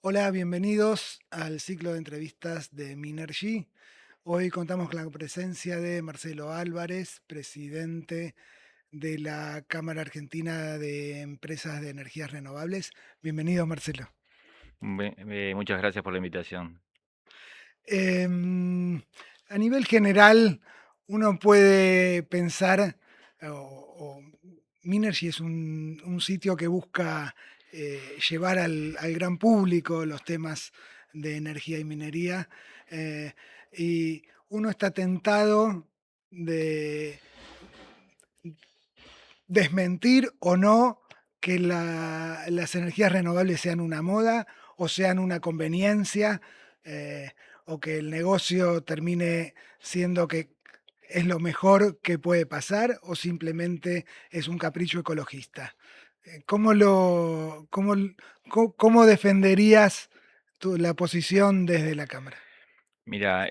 Hola, bienvenidos al ciclo de entrevistas de Minergy. Hoy contamos con la presencia de Marcelo Álvarez, presidente de la Cámara Argentina de Empresas de Energías Renovables. Bienvenido, Marcelo. Muchas gracias por la invitación. Em, a nivel general, uno puede pensar, o Minergy es un sitio que busca llevar al gran público los temas de energía y minería, eh, y uno está tentado de desmentir o no que las energías renovables sean una moda o sean una conveniencia, eh, o que el negocio termine siendo que es lo mejor que puede pasar o simplemente es un capricho ecologista. ¿Cómo defenderías la posición desde la Cámara? Mira,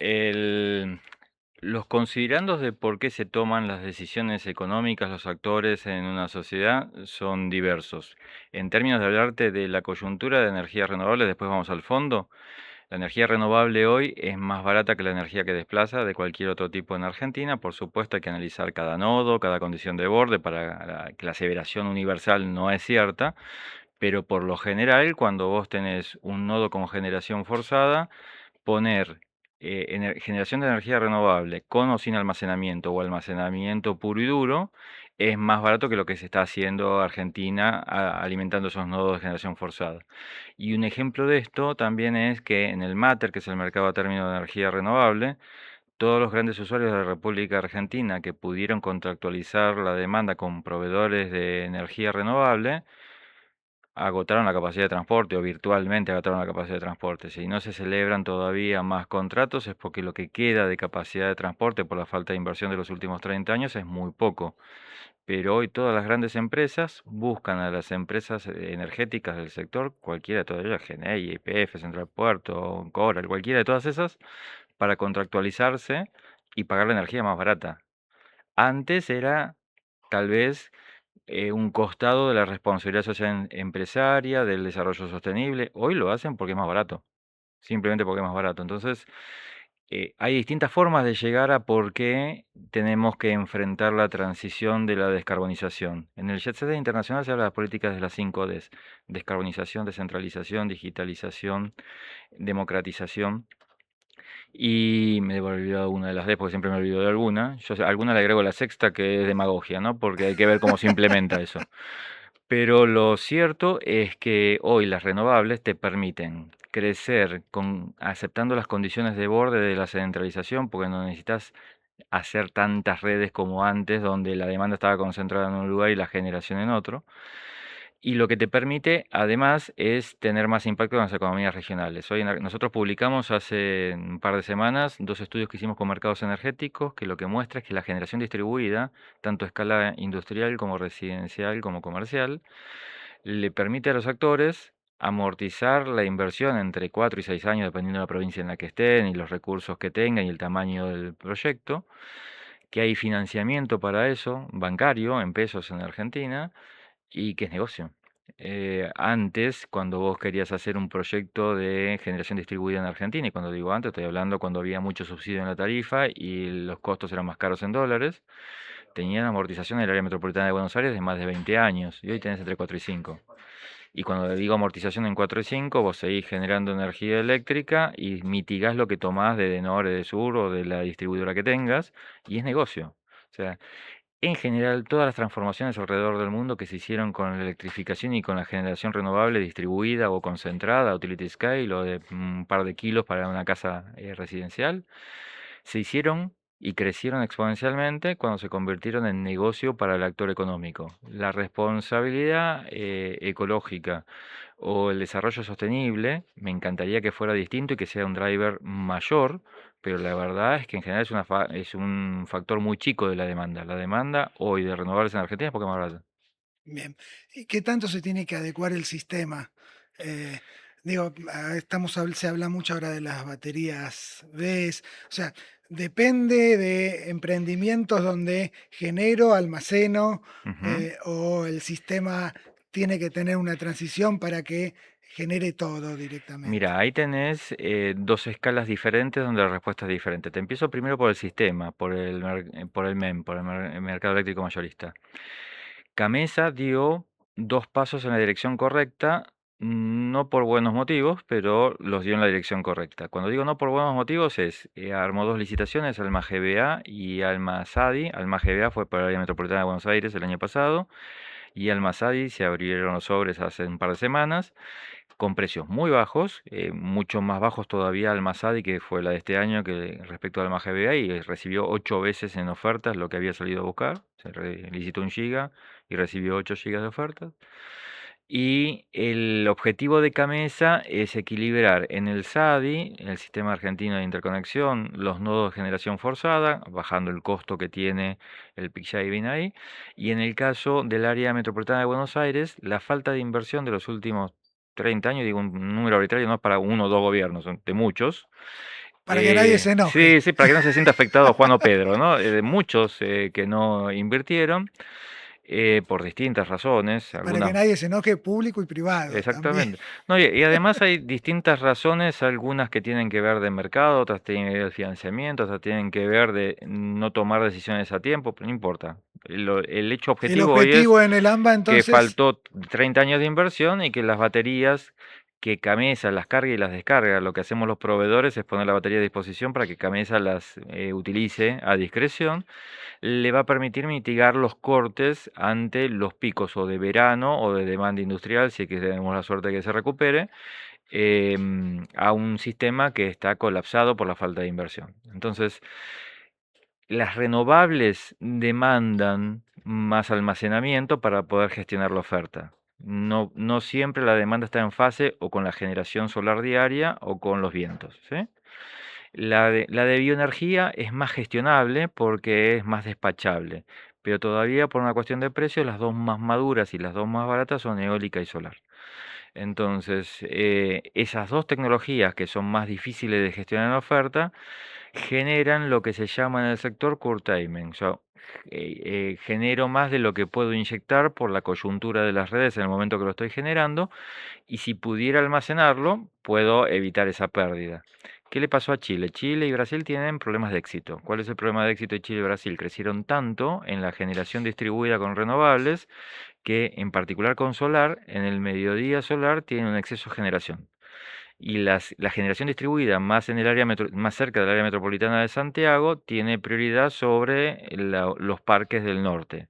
los considerandos de por qué se toman las decisiones económicas los actores en una sociedad son diversos. En términos de hablarte de la coyuntura de energías renovables, después vamos al fondo. La energía renovable hoy es más barata que la energía que desplaza de cualquier otro tipo en Argentina. Por supuesto, hay que analizar cada nodo, cada condición de borde para que la aseveración universal no es cierta, pero por lo general, cuando vos tenés un nodo con generación forzada, poner generación de energía renovable con o sin almacenamiento o almacenamiento puro y duro es más barato que lo que se está haciendo Argentina alimentando esos nodos de generación forzada. Y un ejemplo de esto también es que en el MATER, que es el mercado a término de energía renovable, todos los grandes usuarios de la República Argentina que pudieron contractualizar la demanda con proveedores de energía renovable, agotaron la capacidad de transporte o virtualmente agotaron la capacidad de transporte. Si no se celebran todavía más contratos es porque lo que queda de capacidad de transporte por la falta de inversión de los últimos 30 años es muy poco. Pero hoy todas las grandes empresas buscan a las empresas energéticas del sector, cualquiera de todas ellas, GNI, YPF, Central Puerto, Coral, cualquiera de todas esas, para contractualizarse y pagar la energía más barata. Antes era tal vez un costado de la responsabilidad social empresaria, del desarrollo sostenible. Hoy lo hacen porque es más barato, simplemente porque es más barato. Entonces, hay distintas formas de llegar a por qué tenemos que enfrentar la transición de la descarbonización. En el Jet Set Internacional se habla de las políticas de las 5 Ds: descarbonización, descentralización, digitalización, democratización. Y me debo haber olvidado una de las D, porque siempre me olvido de alguna. Yo a alguna le agrego la sexta, que es demagogia, ¿no? Porque hay que ver cómo se implementa eso. Pero lo cierto es que hoy las renovables te permiten crecer aceptando las condiciones de borde de la centralización, porque no necesitas hacer tantas redes como antes, donde la demanda estaba concentrada en un lugar y la generación en otro. Y lo que te permite, además, es tener más impacto en las economías regionales. Nosotros publicamos hace un par de semanas 2 estudios que hicimos con mercados energéticos, que lo que muestra es que la generación distribuida, tanto a escala industrial como residencial como comercial, le permite a los actores amortizar la inversión entre 4 y 6 años, dependiendo de la provincia en la que estén y los recursos que tengan y el tamaño del proyecto, que hay financiamiento para eso, bancario, en pesos en Argentina, y que es negocio. Antes, cuando vos querías hacer un proyecto de generación distribuida en Argentina, y cuando digo antes, estoy hablando cuando había mucho subsidio en la tarifa y los costos eran más caros en dólares, tenían amortización en el área metropolitana de Buenos Aires de más de 20 años, y hoy tenés entre 4 y 5. Y cuando digo amortización en 4 y 5, vos seguís generando energía eléctrica y mitigás lo que tomás de Denor, de Sur o de la distribuidora que tengas, y es negocio. O sea, en general, todas las transformaciones alrededor del mundo que se hicieron con la electrificación y con la generación renovable distribuida o concentrada, utility scale o de un par de kilos para una casa residencial, se hicieron y crecieron exponencialmente cuando se convirtieron en negocio para el actor económico. La responsabilidad ecológica o el desarrollo sostenible, me encantaría que fuera distinto y que sea un driver mayor, pero la verdad es que en general es un factor muy chico de la demanda. La demanda hoy de renovables en Argentina es porque es más barata. Bien. ¿Y qué tanto se tiene que adecuar el sistema? Eh, digo, se habla mucho ahora de las baterías BESS, o sea, depende de emprendimientos donde genero, almaceno, Ujú. o el sistema tiene que tener una transición para que genere todo directamente. Mira, ahí tenés dos escalas diferentes donde la respuesta es diferente. Te empiezo primero por el sistema, por el MEM, por el mercado eléctrico mayorista. Camesa dio dos pasos en la dirección correcta, no por buenos motivos, pero los dio en la dirección correcta. Cuando digo no por buenos motivos es, armó dos licitaciones, Alma GBA y Alma Sadi. Alma GBA fue para el área metropolitana de Buenos Aires el año pasado y Alma Sadi se abrieron los sobres hace un par de semanas con precios muy bajos, mucho más bajos todavía Almasadi, que fue la de este año, que respecto al Alma GBA, y recibió 8 veces en ofertas lo que había salido a buscar. Licitó 1 giga y recibió 8 gigas de ofertas. Y el objetivo de Camesa es equilibrar en el SADI, el Sistema Argentino de Interconexión, los nodos de generación forzada, bajando el costo que tiene el peak shaving ahí. Y en el caso del área metropolitana de Buenos Aires, la falta de inversión de los últimos 30 años, digo un número arbitrario, no es para uno o dos gobiernos, son de muchos. Para que nadie se enoje, Sí, sí, para que no se sienta afectado Juan o Pedro, ¿no? De muchos que no invirtieron por distintas razones, para que algunas. nadie se enoje público y privado también. Exactamente. No, y además hay distintas razones, algunas que tienen que ver de mercado, otras tienen que ver de financiamiento, otras tienen que ver de no tomar decisiones a tiempo, pero no importa. El hecho El objetivo hoy es objetivo en el AMBA que entonces, faltó 30 años de inversión y que las baterías que Camesa las carga y las descarga, lo que hacemos los proveedores es poner la batería a disposición para que Camesa las utilice a discreción, le va a permitir mitigar los cortes ante los picos o de verano o de demanda industrial, si es que tenemos la suerte de que se recupere, a un sistema que está colapsado por la falta de inversión. Entonces, las renovables demandan más almacenamiento para poder gestionar la oferta. No, no siempre la demanda está en fase o con la generación solar diaria o con los vientos, ¿sí? La de bioenergía es más gestionable porque es más despachable, pero todavía por una cuestión de precio, las dos más maduras y las dos más baratas son eólica y solar. Entonces, esas dos tecnologías que son más difíciles de gestionar en la oferta, generan lo que se llama en el sector curtailment. Yo genero más de lo que puedo inyectar por la coyuntura de las redes en el momento que lo estoy generando y si pudiera almacenarlo, puedo evitar esa pérdida. ¿Qué le pasó a Chile? Chile y Brasil tienen problemas de éxito. ¿Cuál es el problema de éxito de Chile y Brasil? Crecieron tanto en la generación distribuida con renovables que, en particular con solar, en el mediodía solar tiene un exceso de generación. Y la generación distribuida más, en el área más cerca del área metropolitana de Santiago tiene prioridad sobre los parques del norte.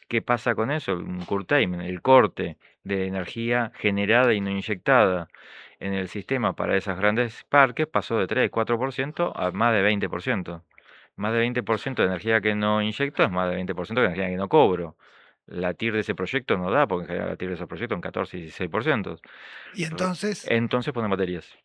¿Qué pasa con eso? Un curtailment, el corte de energía generada y no inyectada en el sistema para esos grandes parques pasó de 3-4% a más de 20%. Más de 20% de energía que no inyecto es más de 20% de energía que no cobro. La TIR de ese proyecto no da, porque en general la TIR de ese proyecto en 14 y 16%. y entonces, Entonces ponen baterías.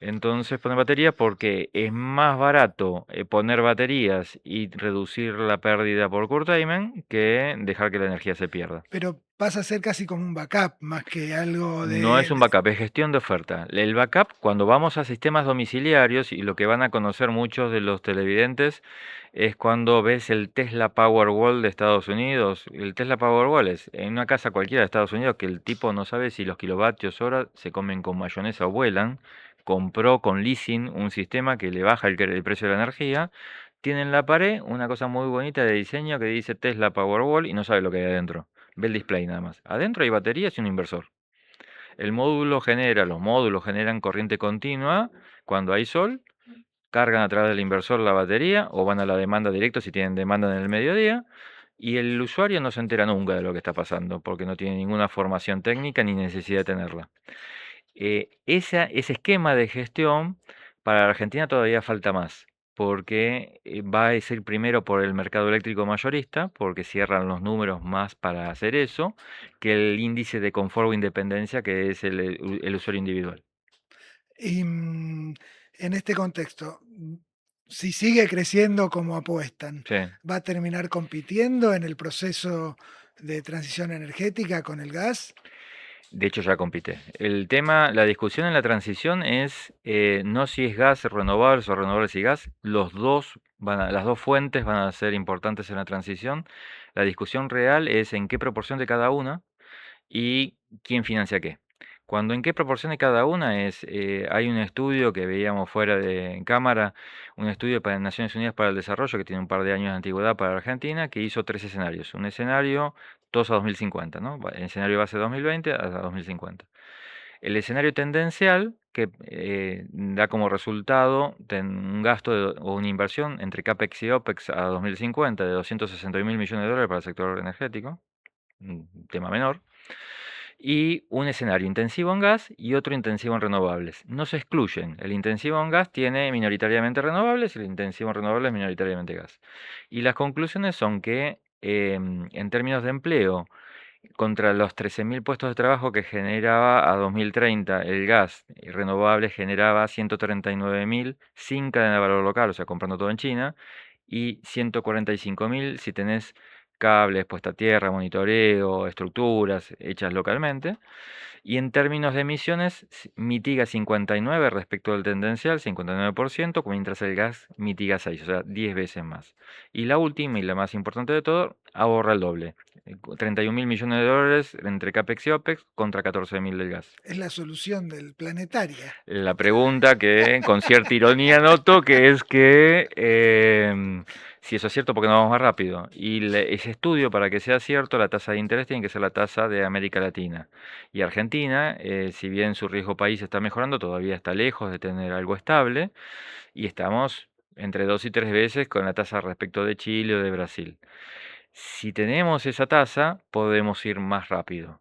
Entonces poner baterías porque es más barato poner baterías y reducir la pérdida por curtailment que dejar que la energía se pierda. pero pasa a ser casi como un backup más que algo No es un de backup, es gestión de oferta. El backup, cuando vamos a sistemas domiciliarios, y lo que van a conocer muchos de los televidentes, es cuando ves el Tesla Powerwall de Estados Unidos. El Tesla Powerwall es en una casa cualquiera de Estados Unidos que el tipo no sabe si los kilovatios hora se comen con mayonesa o vuelan. Compró con leasing un sistema que le baja el precio de la energía. Tiene en la pared una cosa muy bonita de diseño que dice Tesla Powerwall y no sabe lo que hay adentro. Ve el display nada más. Adentro hay baterías y un inversor. Los módulos generan corriente continua cuando hay sol, cargan a través del inversor la batería o van a la demanda directo si tienen demanda en el mediodía y el usuario no se entera nunca de lo que está pasando porque no tiene ninguna formación técnica ni necesidad de tenerla. Ese esquema de gestión para la Argentina todavía falta más, porque va a ser primero por el mercado eléctrico mayorista, porque cierran los números más para hacer eso, que el índice de confort o independencia, que es el usuario individual. y, en este contexto, si sigue creciendo como apuestan, Sí. ¿va a terminar compitiendo en el proceso de transición energética con el gas? De hecho, ya compite. La discusión en la transición es no si es gas renovables o renovables y gas. Las dos fuentes van a ser importantes en la transición. La discusión real es en qué proporción de cada una y quién financia qué. Cuando en qué proporcione cada una hay un estudio que veíamos fuera de cámara, un estudio para Naciones Unidas para el Desarrollo que tiene un par de años de antigüedad para Argentina, que hizo tres escenarios. Un escenario, todos a 2050, ¿no? El escenario base 2020 a 2050. El escenario tendencial, que da como resultado un gasto o una inversión entre CAPEX y OPEX a 2050 de 260.000 millones de dólares para el sector energético, un tema menor, y un escenario intensivo en gas y otro intensivo en renovables. No se excluyen. El intensivo en gas tiene minoritariamente renovables y el intensivo en renovables minoritariamente gas. Y las conclusiones son que en términos de empleo, contra los 13.000 puestos de trabajo que generaba a 2030 el gas y renovables generaba 139.000 sin cadena de valor local, o sea, comprando todo en China, y 145.000 si tenés cables, puesta a tierra, monitoreo, estructuras hechas localmente. Y en términos de emisiones, mitiga 59 respecto del tendencial, 59%, mientras el gas mitiga 6, o sea, 10 veces más. Y la última y la más importante de todo, ahorra el doble. 31.000 millones de dólares entre CAPEX y OPEX contra 14.000 del gas. Es la solución del planetaria. La pregunta que con cierta ironía noto que es que si eso es cierto, ¿por qué no vamos más rápido? Y ese estudio, para que sea cierto, la tasa de interés tiene que ser la tasa de América Latina. Y Argentina, si bien su riesgo país está mejorando, todavía está lejos de tener algo estable y estamos entre 2 y 3 veces con la tasa respecto de Chile o de Brasil. Si tenemos esa tasa, podemos ir más rápido.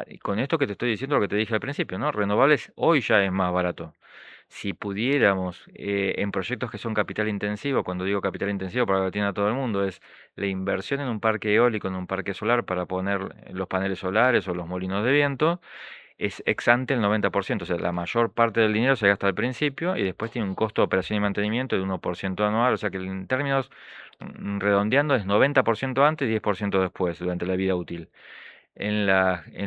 Y con esto que te estoy diciendo, lo que te dije al principio, ¿no? Renovables hoy ya es más barato. Si pudiéramos, en proyectos que son capital intensivo, cuando digo capital intensivo para que lo entienda todo el mundo, es la inversión en un parque eólico, en un parque solar para poner los paneles solares o los molinos de viento, es ex ante el 90%, o sea, la mayor parte del dinero se gasta al principio y después tiene un costo de operación y mantenimiento de 1% anual, o sea que en términos redondeando es 90% antes y 10% después, durante la vida útil. En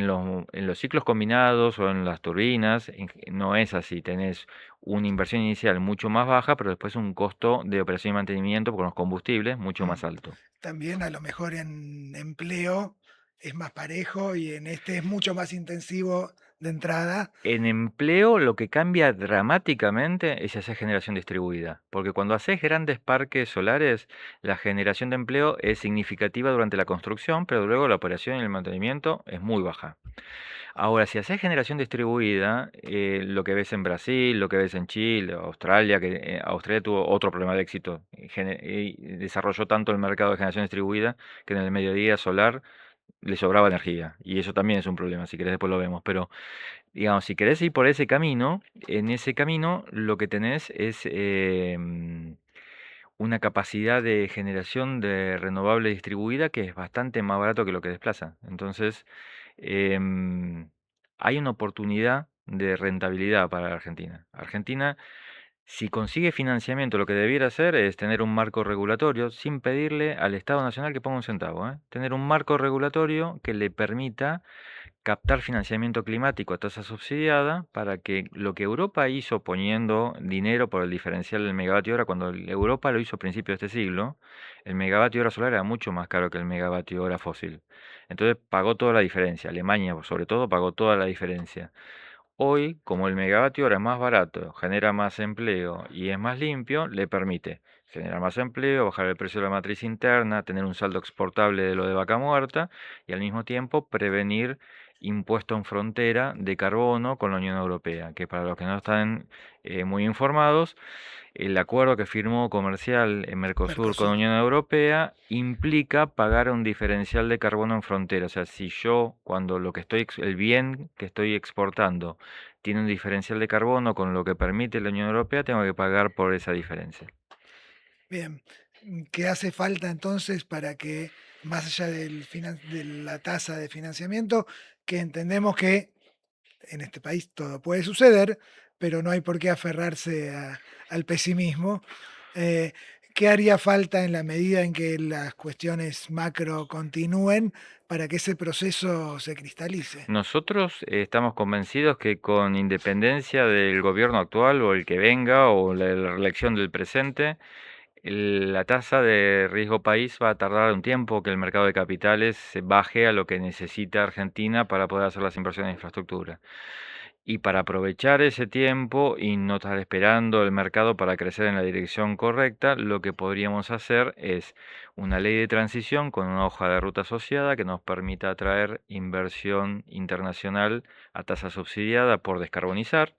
los ciclos combinados o en las turbinas no es así, tenés una inversión inicial mucho más baja, pero después un costo de operación y mantenimiento con los combustibles mucho Mm. más alto. También a lo mejor en empleo es más parejo y en este es mucho más intensivo de entrada. En empleo lo que cambia dramáticamente es si haces generación distribuida, porque cuando haces grandes parques solares, la generación de empleo es significativa durante la construcción, pero luego la operación y el mantenimiento es muy baja. Ahora, si haces generación distribuida, lo que ves en Brasil, lo que ves en Chile, Australia, que Australia tuvo otro problema de éxito, y desarrolló tanto el mercado de generación distribuida que en el mediodía solar le sobraba energía, y eso también es un problema, si querés después lo vemos, pero digamos, si querés ir por ese camino, en ese camino lo que tenés es una capacidad de generación de renovable distribuida que es bastante más barato que lo que desplaza. Entonces, em, hay una oportunidad de rentabilidad para Argentina. Argentina, si consigue financiamiento, lo que debiera hacer es tener un marco regulatorio sin pedirle al Estado Nacional que ponga un centavo, ¿eh? Tener un marco regulatorio que le permita captar financiamiento climático a tasa subsidiada para que lo que Europa hizo poniendo dinero por el diferencial del megavatio hora, cuando Europa lo hizo a principios de este siglo, el megavatio hora solar era mucho más caro que el megavatio hora fósil. Entonces pagó toda la diferencia. Alemania, sobre todo, pagó toda la diferencia. Hoy, como el megavatio hora es más barato, genera más empleo y es más limpio, le permite generar más empleo, bajar el precio de la matriz interna, tener un saldo exportable de lo de vaca muerta y al mismo tiempo prevenir impuesto en frontera de carbono con la Unión Europea, que para los que no están muy informados, el acuerdo que firmó comercial en Mercosur con la Mercosur. Unión Europea implica pagar un diferencial de carbono en frontera. O sea, si yo, cuando el bien que estoy exportando tiene un diferencial de carbono con lo que permite la Unión Europea, tengo que pagar por esa diferencia. Bien, ¿qué hace falta entonces para que, más allá de la tasa de financiamiento, que entendemos que en este país todo puede suceder, pero no hay por qué aferrarse al pesimismo? eh, ¿Qué haría falta en la medida en que las cuestiones macro continúen para que ese proceso se cristalice? Nosotros estamos convencidos que con independencia del gobierno actual o el que venga o la reelección del presente, la tasa de riesgo país va a tardar un tiempo que el mercado de capitales se baje a lo que necesita Argentina para poder hacer las inversiones en infraestructura. Y para aprovechar ese tiempo y no estar esperando el mercado para crecer en la dirección correcta, lo que podríamos hacer es una ley de transición con una hoja de ruta asociada que nos permita atraer inversión internacional a tasa subsidiada por descarbonizar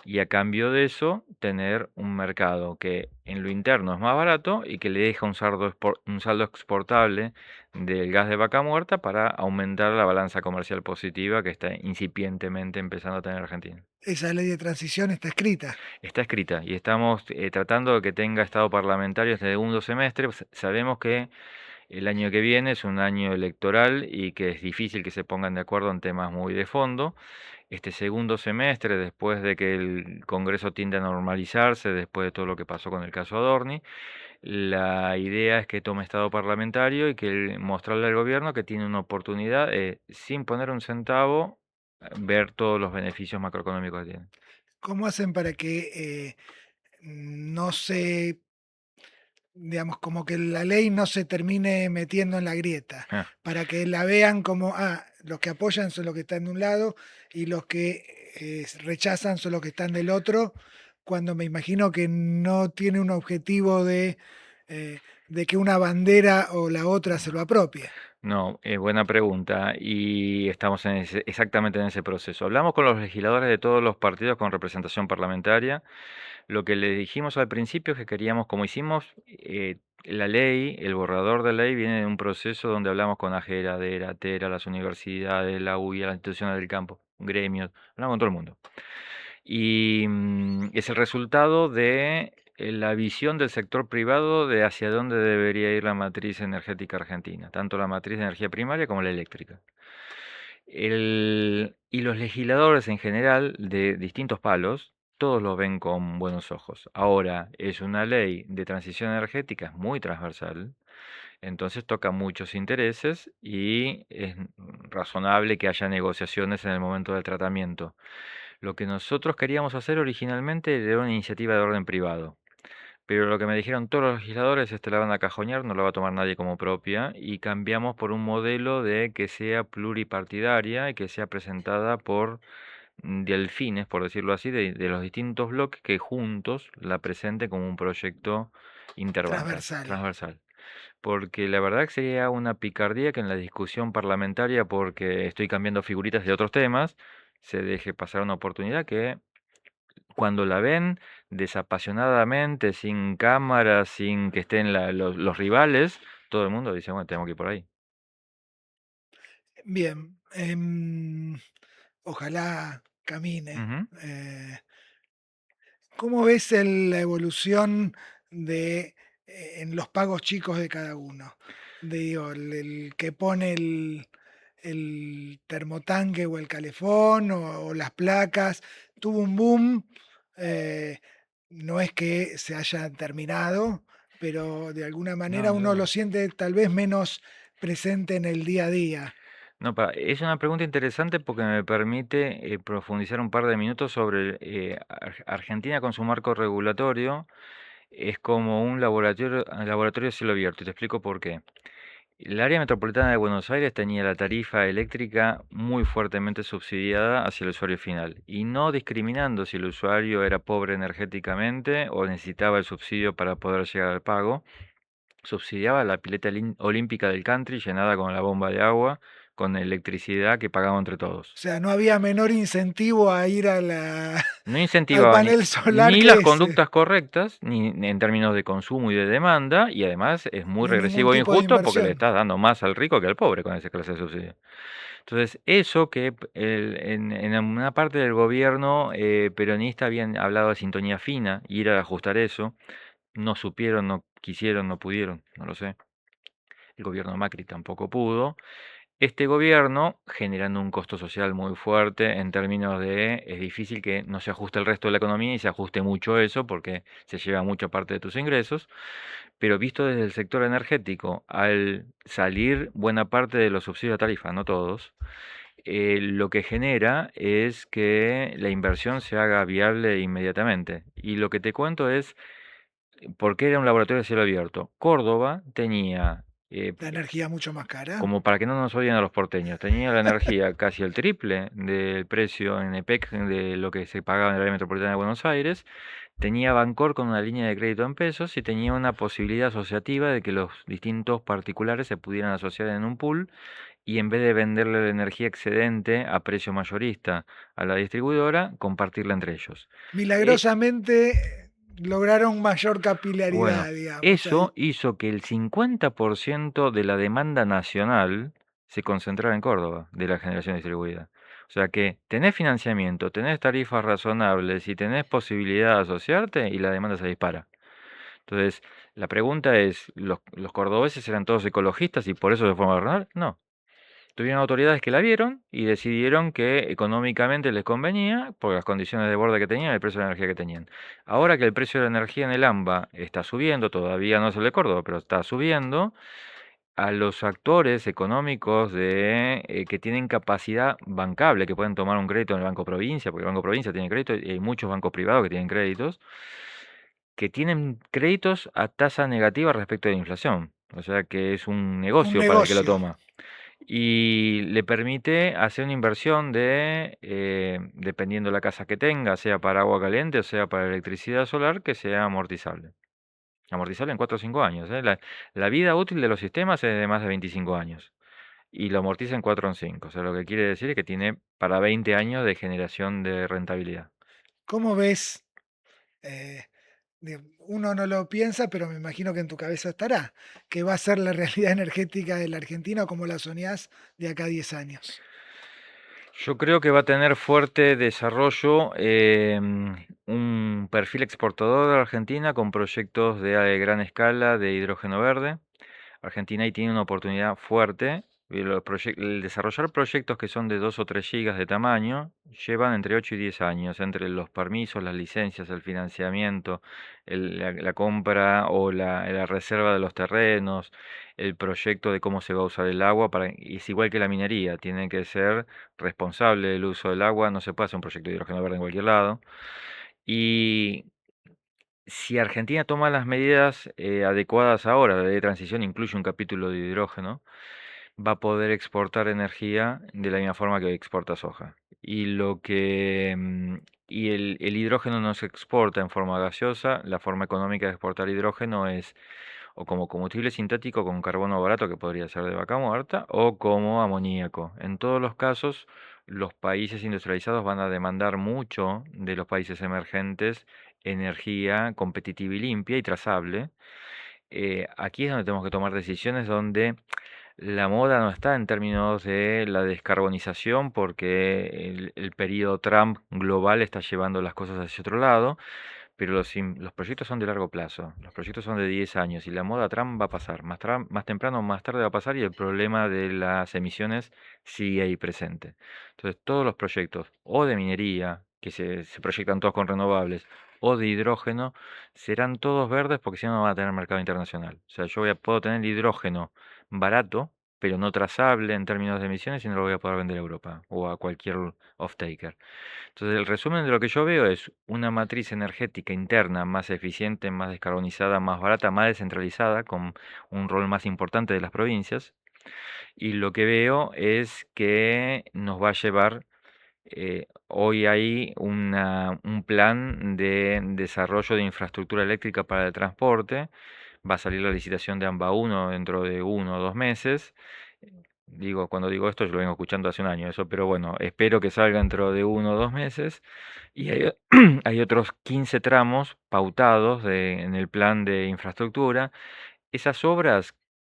y a cambio de eso tener un mercado que en lo interno es más barato y que le deja un saldo exportable del gas de vaca muerta para aumentar la balanza comercial positiva que está incipientemente empezando a tener Argentina. Esa ley de transición está escrita. Está escrita y estamos tratando de que tenga estado parlamentario este segundo semestre. Sabemos que el año que viene es un año electoral y que es difícil que se pongan de acuerdo en temas muy de fondo. Este segundo semestre, después de que el Congreso tiende a normalizarse, después de todo lo que pasó con el caso Adorni, la idea es que tome estado parlamentario y que mostrarle al gobierno que tiene una oportunidad, sin poner un centavo, ver todos los beneficios macroeconómicos que tiene. ¿Cómo hacen para que no se, digamos, como que la ley no se termine metiendo en la grieta? Ah. Para que la vean como, los que apoyan son los que están de un lado y los que rechazan son los que están del otro, cuando me imagino que no tiene un objetivo de que una bandera o la otra se lo apropie. No, buena pregunta. Y estamos exactamente en ese proceso. Hablamos con los legisladores de todos los partidos con representación parlamentaria. Lo que le dijimos al principio es que queríamos, como hicimos, la ley, el borrador de ley viene de un proceso donde hablamos con AGERA, DERA, TERA, las universidades, la UIA, las instituciones del campo, gremios, hablamos con todo el mundo. Y es el resultado de la visión del sector privado de hacia dónde debería ir la matriz energética argentina, tanto la matriz de energía primaria como la eléctrica. Y los legisladores en general de distintos palos, todos lo ven con buenos ojos. Ahora, es una ley de transición energética es muy transversal, entonces toca muchos intereses y es razonable que haya negociaciones en el momento del tratamiento. Lo que nosotros queríamos hacer originalmente era una iniciativa de orden privado. Pero lo que me dijeron todos los legisladores es: "Te la van a cajonear, no la va a tomar nadie como propia", y cambiamos por un modelo de que sea pluripartidaria y que sea presentada por delfines, por decirlo así, de los distintos bloques que juntos la presenten como un proyecto interbancas, Transversal. transversal. Porque la verdad que sería una picardía que en la discusión parlamentaria, porque estoy cambiando figuritas de otros temas, se deje pasar una oportunidad que cuando la ven desapasionadamente, sin cámaras, sin que estén los rivales, todo el mundo dice: "Bueno, tenemos que ir por ahí". Bien, ojalá camine. Ujú. ¿Cómo ves la evolución de, en los pagos chicos de cada uno? Digo, el que pone el termotanque o el calefón o las placas, tuvo un boom, eh, no es que se haya terminado, pero de alguna No, manera ni uno hablar. lo siente tal vez menos presente en el día a día. No, es una pregunta interesante porque me permite, profundizar un par de minutos sobre, Argentina con su marco regulatorio, es como un laboratorio a cielo abierto, y te explico por qué. El área metropolitana de Buenos Aires tenía la tarifa eléctrica muy fuertemente subsidiada hacia el usuario final y no discriminando si el usuario era pobre energéticamente o necesitaba el subsidio para poder llegar al pago. Subsidiaba la pileta olímpica del country llenada con la bomba de agua, con electricidad que pagamos entre O todos. sea, no había menor incentivo a ir a No al incentivaba panel solar ni que las ese, conductas correctas, ni en términos de consumo y de demanda, y además es muy ni ningún regresivo e tipo de injusto porque le inversión. estás dando más al rico que al pobre con esa clase de subsidio. Entonces, eso que en una parte del gobierno peronista habían hablado de sintonía fina y ir a ajustar eso, no supieron, no quisieron, no pudieron, no lo sé. El gobierno de Macri tampoco pudo. Este gobierno, generando un costo social muy fuerte en términos de, es difícil que no se ajuste el resto de la economía y se ajuste mucho eso porque se lleva mucha parte de tus ingresos, pero visto desde el sector energético, al salir buena parte de los subsidios de tarifa, no todos, lo que genera es que la inversión se haga viable inmediatamente. Y lo que te cuento es por qué era un laboratorio de cielo abierto. Córdoba tenía eh, La energía mucho más cara. como para que no nos odien a los porteños. Tenía la energía casi el triple del precio en EPEC de lo que se pagaba en el área metropolitana de Buenos Aires. Tenía Bancor con una línea de crédito en pesos y tenía una posibilidad asociativa de que los distintos particulares se pudieran asociar en un pool y en vez de venderle la energía excedente a precio mayorista a la distribuidora, compartirla entre ellos. Eh, Milagrosamente lograron mayor bueno, capilaridad, digamos. eso hizo que el 50% de la demanda nacional se concentrara en Córdoba, de la generación distribuida. O sea que tenés financiamiento, tenés tarifas razonables y tenés posibilidad de asociarte y la demanda se dispara. Entonces, la pregunta es, ¿los cordobeses eran todos ecologistas y por eso se fueron a gobernar? No. Tuvieron autoridades que la vieron y decidieron que económicamente les convenía por las condiciones de borde que tenían y el precio de la energía que tenían. Ahora que el precio de la energía en el AMBA está subiendo, todavía no es el de Córdoba, pero está subiendo, a los actores económicos que tienen capacidad bancable, que pueden tomar un crédito en el Banco Provincia, porque el Banco Provincia tiene crédito y hay muchos bancos privados que tienen créditos, que tienen créditos a tasa negativa respecto de la inflación. O sea que es un Un negocio para el que lo negocio. toma y le permite hacer una inversión dependiendo la casa que tenga, sea para agua caliente o sea para electricidad solar, que sea amortizable. Amortizable en 4 o 5 años, ¿eh? La vida útil de los sistemas es de más de 25 años y lo amortiza en 4 o en 5. O sea, lo que quiere decir es que tiene para 20 años de generación de rentabilidad. ¿Cómo ves? eh, Uno no lo piensa, pero me imagino que en tu cabeza estará, que va a ser la realidad energética de la Argentina como la soñás de acá a 10 años. Yo creo que va a tener fuerte desarrollo un perfil exportador de Argentina con proyectos de gran escala de hidrógeno verde. Argentina ahí tiene una oportunidad fuerte. Y el desarrollar proyectos que son de 2 o 3 gigas de tamaño llevan entre 8 y 10 años, entre los permisos, las licencias, el financiamiento, la compra o la reserva de los terrenos, el proyecto de cómo se va a usar el agua. Y es igual que la minería, tiene que ser responsable del uso del agua, no se puede hacer un proyecto de hidrógeno verde en cualquier lado. Y si Argentina toma las medidas adecuadas ahora, la ley de transición incluye un capítulo de hidrógeno, va a poder exportar energía de la misma forma que exporta soja. Y el hidrógeno no se exporta en forma gaseosa, la forma económica de exportar hidrógeno es o como combustible sintético con carbono barato, que podría ser de vaca muerta, o como amoníaco. En todos los casos, los países industrializados van a demandar mucho de los países emergentes energía competitiva y limpia y trazable. Aquí es donde tenemos que tomar decisiones donde la moda no está en términos de la descarbonización, porque el periodo Trump global está llevando las cosas hacia otro lado, pero los proyectos son de largo plazo, los proyectos son de 10 años y la moda Trump va a pasar, más temprano o más tarde va a pasar y el problema de las emisiones sigue ahí presente. Entonces todos los proyectos o de minería, que se proyectan todos con renovables, o de hidrógeno, serán todos verdes porque si no no van a tener mercado internacional. O sea, puedo tener hidrógeno barato, pero no trazable en términos de emisiones y no lo voy a poder vender a Europa o a cualquier off-taker. Entonces, el resumen de lo que yo veo es una matriz energética interna más eficiente, más descarbonizada, más barata, más descentralizada, con un rol más importante de las provincias. Y lo que veo es que nos va a llevar, hoy hay un plan de desarrollo de infraestructura eléctrica para el transporte. Va a salir la licitación de AMBA 1 dentro de 1 o 2 meses. Digo, cuando digo esto, yo lo vengo escuchando hace un año eso, pero bueno, espero que salga dentro de 1 o 2 meses. Y hay, hay otros 15 tramos pautados en el plan de infraestructura. Esas obras,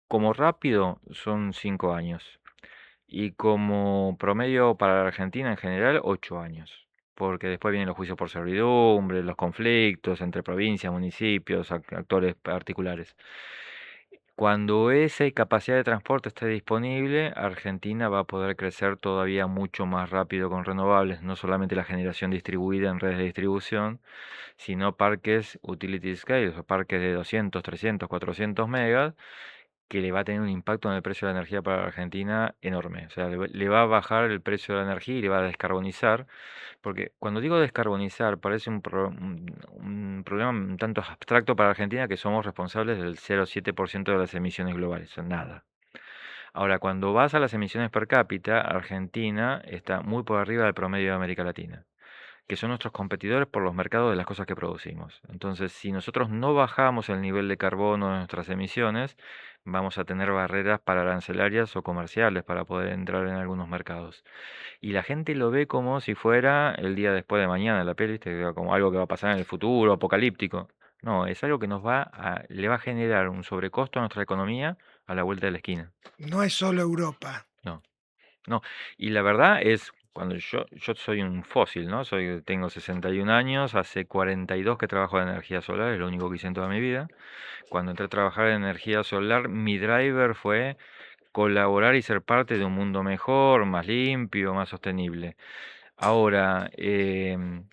como rápido, son 5 años. Y como promedio para la Argentina en general, 8 años. Porque después vienen los juicios por servidumbre, los conflictos entre provincias, municipios, actores particulares. Cuando esa capacidad de transporte esté disponible, Argentina va a poder crecer todavía mucho más rápido con renovables, no solamente la generación distribuida en redes de distribución, sino parques utility scale, o parques de 200, 300, 400 megas, que le va a tener un impacto en el precio de la energía para la Argentina enorme. O sea, le va a bajar el precio de la energía y le va a descarbonizar. Porque cuando digo descarbonizar, parece un problema un tanto abstracto para Argentina, que somos responsables del 0,7% de las emisiones globales, o sea, nada. Ahora, cuando vas a las emisiones per cápita, Argentina está muy por arriba del promedio de América Latina, que son nuestros competidores por los mercados de las cosas que producimos. Entonces, si nosotros no bajamos el nivel de carbono de nuestras emisiones, vamos a tener barreras para arancelarias o comerciales para poder entrar en algunos mercados. Y la gente lo ve como si fuera el día después de mañana, la peli, ¿viste? Como algo que va a pasar en el futuro, apocalíptico. No, es algo que le va a generar un sobrecosto a nuestra economía a la vuelta de la esquina. No es solo Europa. No. No, y la verdad es, cuando yo soy un fósil, ¿no? Tengo 61 años, hace 42 que trabajo en energía solar, es lo único que hice en toda mi vida. Cuando entré a trabajar en energía solar, mi driver fue colaborar y ser parte de un mundo mejor, más limpio, más sostenible. Ahora,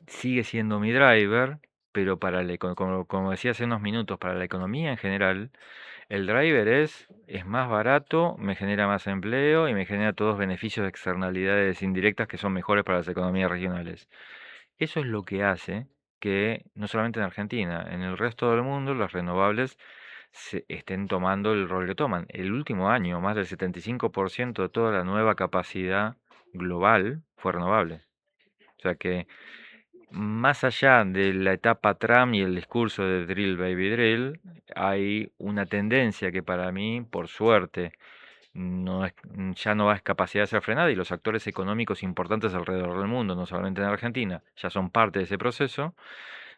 sigue siendo mi driver, pero como decía hace unos minutos, para la economía en general, el driver es más barato, me genera más empleo y me genera todos beneficios de externalidades indirectas que son mejores para las economías regionales. Eso es lo que hace que, no solamente en Argentina, en el resto del mundo, las renovables se estén tomando el rol que toman. El último año, más del 75% de toda la nueva capacidad global fue renovable. O sea que más allá de la etapa Trump y el discurso de Drill Baby Drill, hay una tendencia que para mí, por suerte, ya no es capacidad de ser frenada y los actores económicos importantes alrededor del mundo, no solamente en Argentina, ya son parte de ese proceso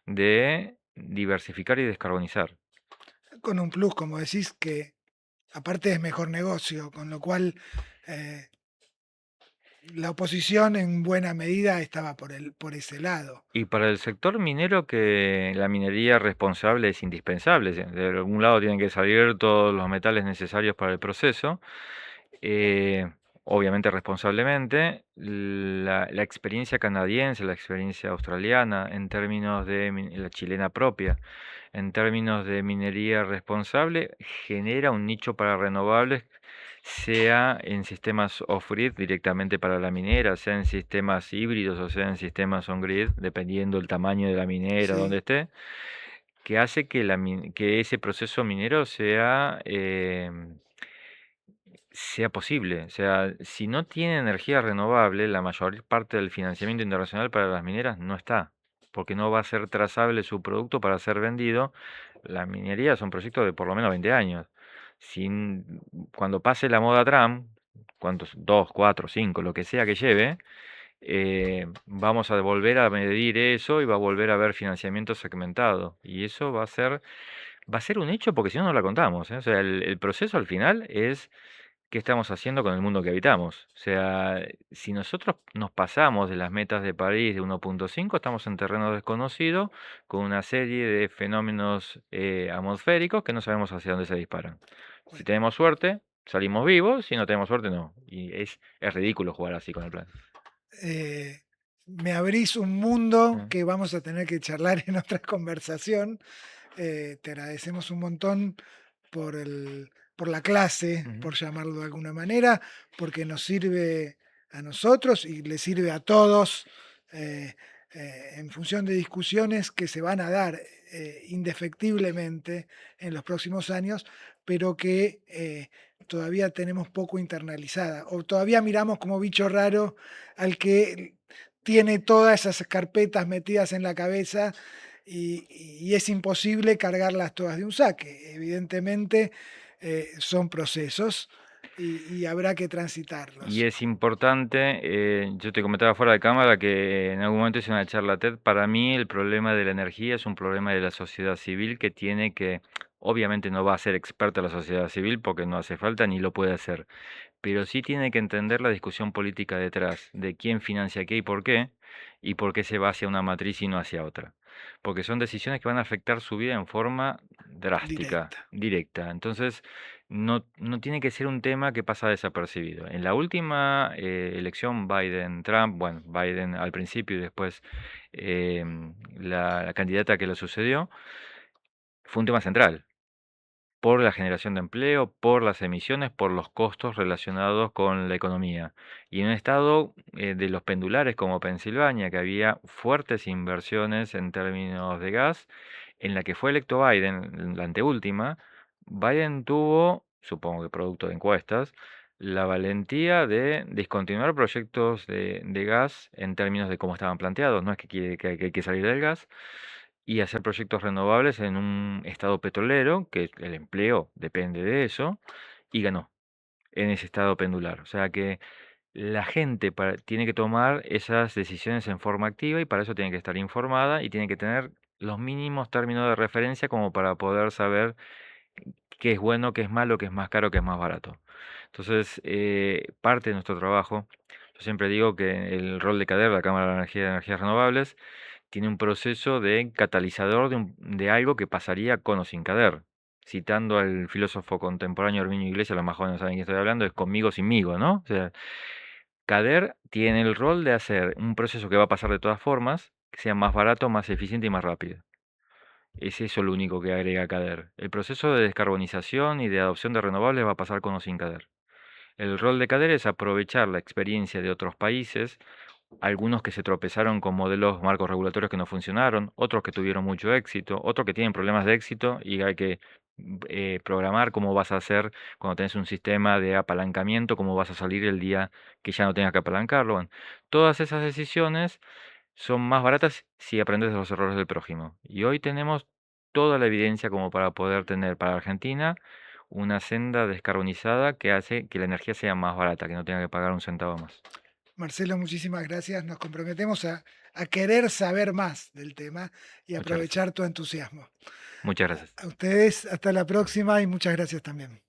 de diversificar y descarbonizar. Con un plus, como decís, que aparte es mejor negocio, con lo cual eh, la oposición en buena medida estaba por ese lado. Y para el sector minero que la minería responsable es indispensable, de algún lado tienen que salir todos los metales necesarios para el proceso, obviamente responsablemente. La experiencia canadiense, la experiencia australiana, en términos de la chilena propia, en términos de minería responsable, genera un nicho para renovables, sea en sistemas off-grid directamente para la minera, sea en sistemas híbridos o sea en sistemas on-grid, dependiendo del tamaño de la minera, donde Sí, esté, que hace que, que ese proceso minero sea posible. O sea, si no tiene energía renovable, la mayor parte del financiamiento internacional para las mineras no está, porque no va a ser trazable su producto para ser vendido. La minería es un proyecto de por lo menos 20 años. Cuando pase la moda Trump, cuántos, 2, 4, 5, lo que sea que lleve, vamos a volver a medir eso y va a volver a haber financiamiento segmentado. Y eso va a ser un hecho porque si no, no la contamos, ¿eh? O sea, el proceso al final es qué estamos haciendo con el mundo que habitamos. O sea, si nosotros nos pasamos de las metas de París de 1,5, estamos en terreno desconocido con una serie de fenómenos atmosféricos que no sabemos hacia dónde se disparan. Si bueno, tenemos suerte, salimos vivos, si no tenemos suerte, no. Y es ridículo jugar así con el plan. eh, me abrís un mundo Ah, que vamos a tener que charlar en otra conversación. Te agradecemos un montón por la clase, ujú. por llamarlo de alguna manera, porque nos sirve a nosotros y le sirve a todos eh, en función de discusiones que se van a dar indefectiblemente en los próximos años, pero que todavía tenemos poco internalizada, o todavía miramos como bicho raro al que tiene todas esas carpetas metidas en la cabeza y es imposible cargarlas todas de un saque. Evidentemente, son procesos y habrá que Y transitarlos. es importante, yo te comentaba fuera de cámara que en algún momento hice una charla TED, para mí el problema de la energía es un problema de la sociedad civil que tiene que, obviamente no va a ser experta la sociedad civil porque no hace falta ni lo puede hacer, pero sí tiene que entender la discusión política detrás, de quién financia qué y por qué se va hacia una matriz y no hacia otra. Porque son decisiones que van a afectar su vida en forma drástica, Directa. directa. Entonces, no tiene que ser un tema que pasa desapercibido. En la última elección Biden-Trump, bueno, Biden al principio y después la candidata que lo sucedió, fue un tema central. por la generación de empleo, por las emisiones, por los costos relacionados con la economía. Y en un estado de los pendulares como Pensilvania, que había fuertes inversiones en términos de gas, en la que fue electo Biden, en la anteúltima, Biden tuvo, supongo que producto de encuestas, la valentía de discontinuar proyectos de gas en términos de cómo estaban planteados. No es que, que hay que salir del gas, y hacer proyectos renovables en un estado petrolero, que el empleo depende de eso, y ganó en ese estado pendular. O sea que la gente tiene que tomar esas decisiones en forma activa y para eso tiene que estar informada y tiene que tener los mínimos términos de referencia como para poder saber qué es bueno, qué es malo, qué es más caro, qué es más barato. Entonces, parte de nuestro trabajo, yo siempre digo que el rol de CADER, la Cámara de Energías Renovables, tiene un proceso de catalizador de algo que pasaría con o sin CADER. Citando al filósofo contemporáneo Herminio Iglesias, los más jóvenes saben de quién estoy hablando, es conmigo sinmigo, ¿no? O sea, CADER tiene el rol de hacer un proceso que va a pasar de todas formas, que sea más barato, más eficiente y más rápido. Es eso lo único que agrega CADER. El proceso de descarbonización y de adopción de renovables va a pasar con o sin CADER. El rol de CADER es aprovechar la experiencia de otros países, algunos que se tropezaron con modelos marcos regulatorios que no funcionaron, otros que tuvieron mucho éxito, otros que tienen problemas de éxito y hay que programar cómo vas a hacer cuando tenés un sistema de apalancamiento, cómo vas a salir el día que ya no tengas que apalancarlo. Bueno, todas esas decisiones son más baratas si aprendes de los errores del prójimo. Y hoy tenemos toda la evidencia como para poder tener para Argentina una senda descarbonizada que hace que la energía sea más barata, que no tenga que pagar un centavo más. Marcelo, muchísimas gracias. Nos comprometemos a querer saber más del tema y Muchas gracias. aprovechar tu entusiasmo. Muchas gracias. A ustedes, hasta la próxima y muchas gracias también.